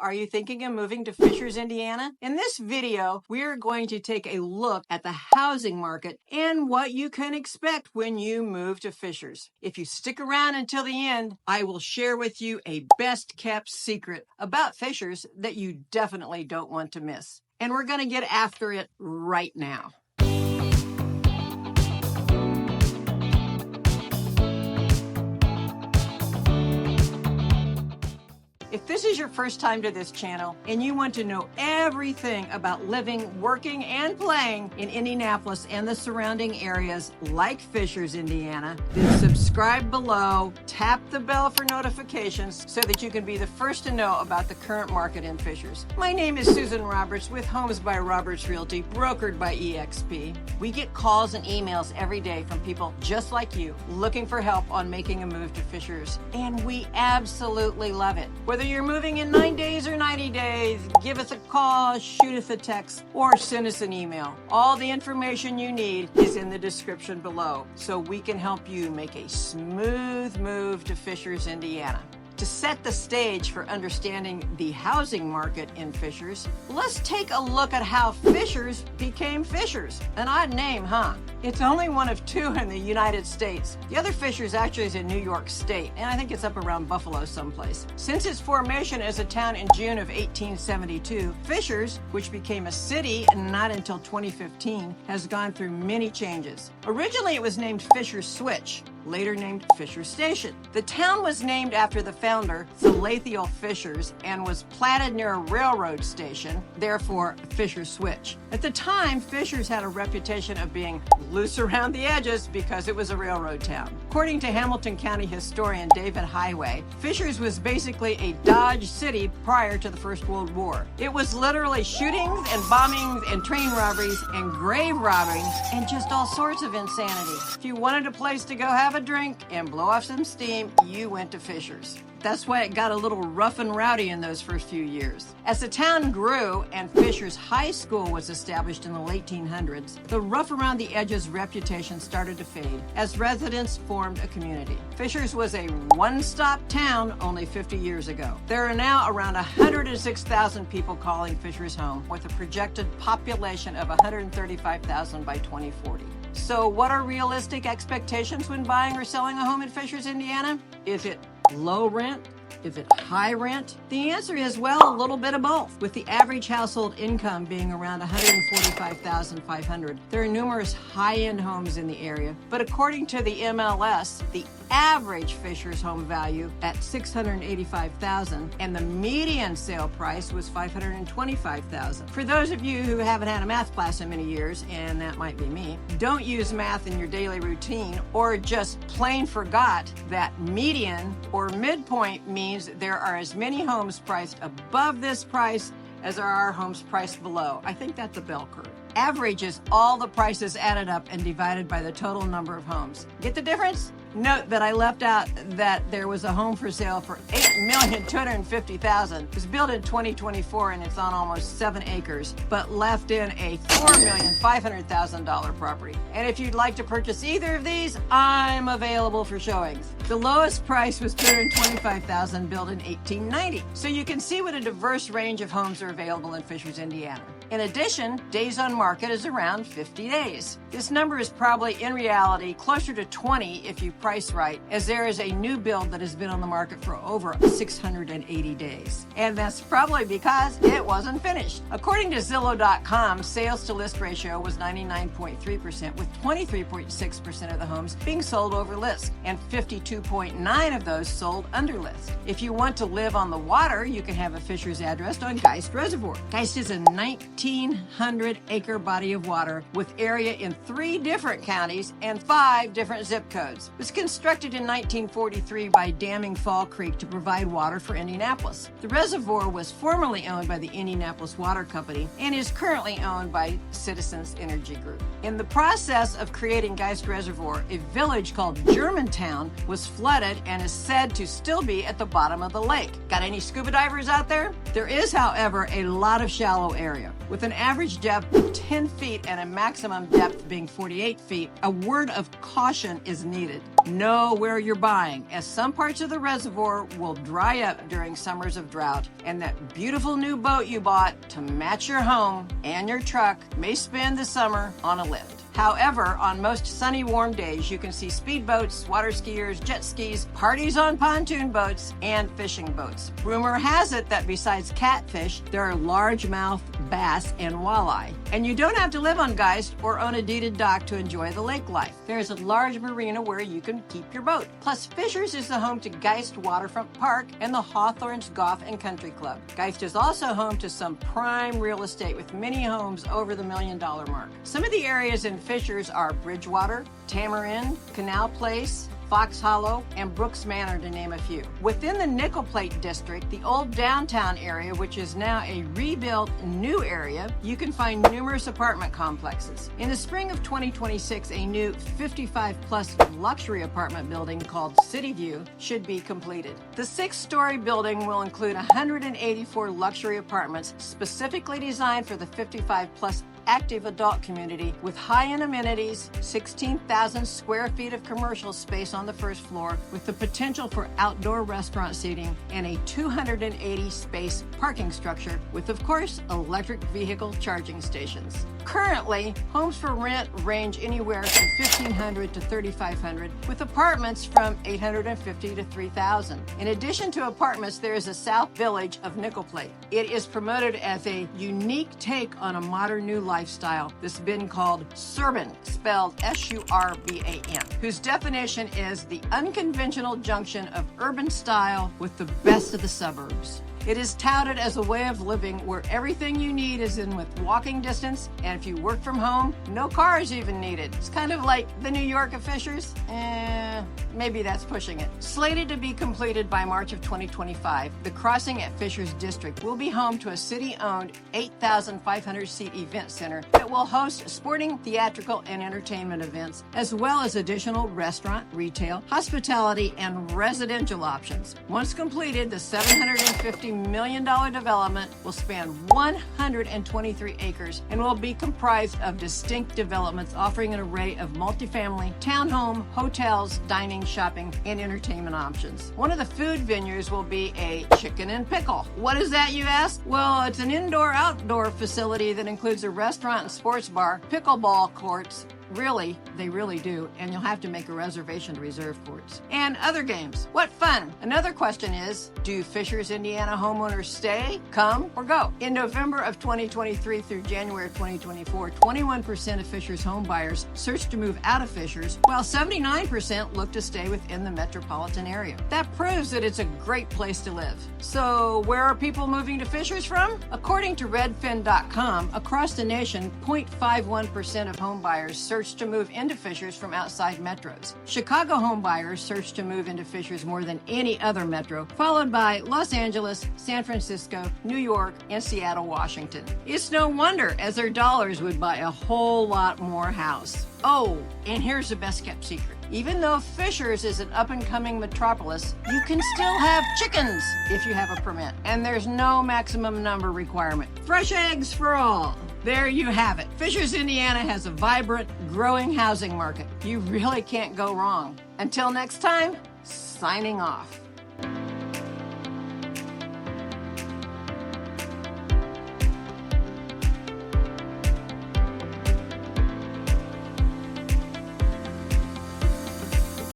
Are you thinking of moving to Fishers, Indiana? In this video, we are going to take a look at the housing market and what you can expect when you move to Fishers. If you stick around until the end, I will share with you a best-kept secret about Fishers that you definitely don't want to miss. And we're going to get after it right now. If this is your first time to this channel and you want to know everything about living, working, and playing in Indianapolis and the surrounding areas like Fishers, Indiana, then subscribe below, tap the bell for notifications so that you can be the first to know about the current market in Fishers. My name is Susan Roberts with Homes by Roberts Realty, brokered by EXP. We get calls and emails every day from people just like you looking for help on making a move to Fishers, and we absolutely love it. Whether you're moving in 9 days or 90 days, give us a call, shoot us a text, or send us an email. All the information you need is in the description below, so we can help you make a smooth move to Fishers, Indiana. To set the stage for understanding the housing market in Fishers, let's take a look at how Fishers became Fishers. An odd name, huh? It's only one of two in the United States. The other Fishers actually is in New York State, and I think it's up around Buffalo someplace. Since its formation as a town in June of 1872, Fishers, which became a city not until 2015, has gone through many changes. Originally, it was named Fishers Switch, later named Fishers Station. The town was named after the founder, Salathiel Fishers, and was platted near a railroad station, therefore Fishers Switch. At the time, Fishers had a reputation of being loose around the edges because it was a railroad town. According to Hamilton County historian David Highway, Fishers was basically a Dodge city prior to the First World War. It was literally shootings and bombings and train robberies and grave robbing and just all sorts of insanity. If you wanted a place to go have a drink and blow off some steam, you went to Fishers. That's why it got a little rough and rowdy in those first few years. As the town grew and Fishers High School was established in the late 1800s, the rough around the edges reputation started to fade as residents formed a community. Fishers was a one-stop town only 50 years ago. There are now around 106,000 people calling Fishers home, with a projected population of 135,000 by 2040. So what are realistic expectations when buying or selling a home in Fishers, Indiana? Is it low rent? Is it high rent? The answer is, well, a little bit of both. With the average household income being around $145,500, there are numerous high-end homes in the area. But according to the MLS, the average Fishers home value at $685,000, and the median sale price was $525,000. For those of you who haven't had a math class in many years, and that might be me, don't use math in your daily routine or just plain forgot that median or midpoint means there are as many homes priced above this price as there are homes priced below. I think that's a bell curve. Average is all the prices added up and divided by the total number of homes. Get the difference? Note that I left out that there was a home for sale for $8,250,000. It was built in 2024 and it's on almost 7 acres, but left in a $4,500,000 property. And if you'd like to purchase either of these, I'm available for showings. The lowest price was $225,000, built in 1890. So you can see what a diverse range of homes are available in Fishers, Indiana. In addition, days on market is around 50 days. This number is probably, in reality, closer to 20 if you price right, as there is a new build that has been on the market for over 680 days. And that's probably because it wasn't finished. According to Zillow.com, sales to list ratio was 99.3%, with 23.6% of the homes being sold over list, and 52.9% of those sold under list. If you want to live on the water, you can have a Fishers address on Geist Reservoir. Geist is a 1,900-acre body of water with area in 3 different counties and 5 different zip codes. It was constructed in 1943 by damming Fall Creek to provide water for Indianapolis. The reservoir was formerly owned by the Indianapolis Water Company and is currently owned by Citizens Energy Group. In the process of creating Geist Reservoir, a village called Germantown was flooded and is said to still be at the bottom of the lake. Got any scuba divers out there? There is, however, a lot of shallow area. With an average depth of 10 feet and a maximum depth being 48 feet, a word of caution is needed. Know where you're buying, as some parts of the reservoir will dry up during summers of drought, and that beautiful new boat you bought to match your home and your truck may spend the summer on a lift. However, on most sunny, warm days, you can see speedboats, water skiers, jet skis, parties on pontoon boats, and fishing boats. Rumor has it that besides catfish, there are largemouth bass and walleye. And you don't have to live on Geist or own a deeded dock to enjoy the lake life. There's a large marina where you can keep your boat. Plus, Fishers is the home to Geist Waterfront Park and the Hawthorns Golf and Country Club. Geist is also home to some prime real estate with many homes over the $1 million mark. Some of the areas in Fishers are Bridgewater, Tamarind, Canal Place, Fox Hollow, and Brooks Manor, to name a few. Within the Nickel Plate district, the old downtown area, which is now a rebuilt new area, you can find numerous apartment complexes. In the spring of 2026, a new 55-plus luxury apartment building called City View should be completed. The 6-story building will include 184 luxury apartments specifically designed for the 55-plus active adult community with high-end amenities, 16,000 square feet of commercial space on the first floor with the potential for outdoor restaurant seating, and a 280-space parking structure with, of course, electric vehicle charging stations. Currently, homes for rent range anywhere from $1,500 to $3,500, with apartments from $850 to $3,000. In addition to apartments, there is a South Village of Nickel Plate. It is promoted as a unique take on a modern new lifestyle that's been called Surban, spelled S-U-R-B-A-N, whose definition is the unconventional junction of urban style with the best of the suburbs. It is touted as a way of living where everything you need is in with walking distance, and if you work from home, no car is even needed. It's kind of like the New York of Fishers. Maybe that's pushing it. Slated to be completed by March of 2025, the crossing at Fishers District will be home to a city-owned 8,500-seat event center that will host sporting, theatrical, and entertainment events, as well as additional restaurant, retail, hospitality, and residential options. Once completed, the $750 million development will span 123 acres and will be comprised of distinct developments offering an array of multifamily, townhome, hotels, dining, shopping, and entertainment options. One of the food venues will be a chicken and pickle. What is that, you ask? Well, it's an indoor-outdoor facility that includes a restaurant and sports bar, pickleball courts, really, they really do, and you'll have to make a reservation to reserve courts. And other games. What fun! Another question is, do Fishers, Indiana homeowners stay, come, or go? In November of 2023 through January of 2024, 21% of Fishers home buyers searched to move out of Fishers, while 79% look to stay within the metropolitan area. That proves that it's a great place to live. So, where are people moving to Fishers from? According to Redfin.com, across the nation, 0.51% of home buyers search to move into Fishers from outside metros. Chicago home buyers search to move into Fishers more than any other metro, followed by Los Angeles, San Francisco, New York, and Seattle, Washington. It's no wonder, as their dollars would buy a whole lot more house. Oh, and here's the best kept secret. Even though Fishers is an up-and-coming metropolis, you can still have chickens if you have a permit, and there's no maximum number requirement. Fresh eggs for all. There you have it. Fishers, Indiana has a vibrant, growing housing market. You really can't go wrong. Until next time, signing off.